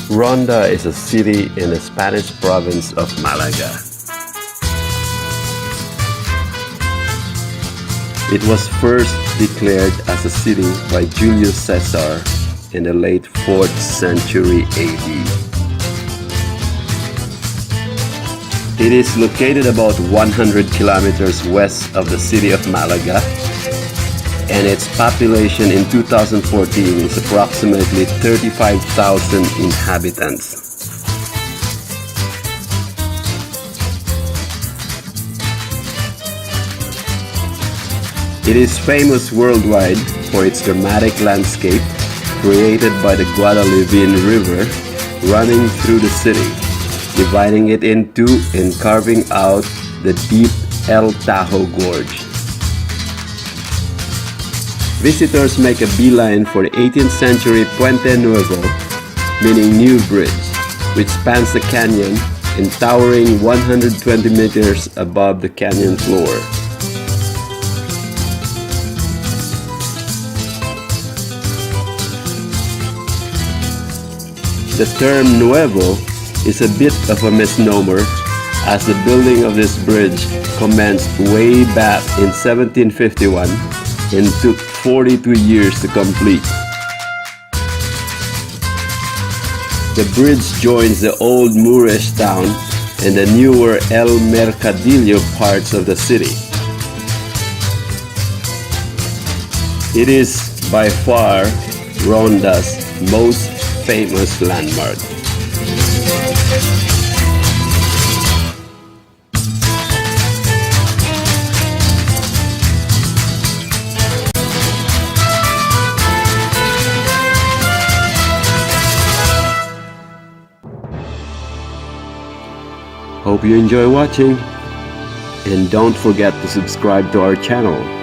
Ronda is a city in the Spanish province of Malaga. It was first declared as a city by Julius Caesar in the late 4th century AD. It is located about 100 kilometers west of the city of Malaga, and its population in 2014 is approximately 35,000 inhabitants. It is famous worldwide for its dramatic landscape created by the Guadalquivir River running through the city, dividing it in two and carving out the deep El Tajo gorge. Visitors make a beeline for the 18th century Puente Nuevo, meaning new bridge, which spans the canyon and towering 120 meters above the canyon floor. The term Nuevo is a bit of a misnomer, as the building of this bridge commenced way back in 1751 and took 42 years to complete. The bridge joins the old Moorish town and the newer El Mercadillo parts of the city. It is by far Ronda's most famous landmark. Hope you enjoy watching, and don't forget to subscribe to our channel.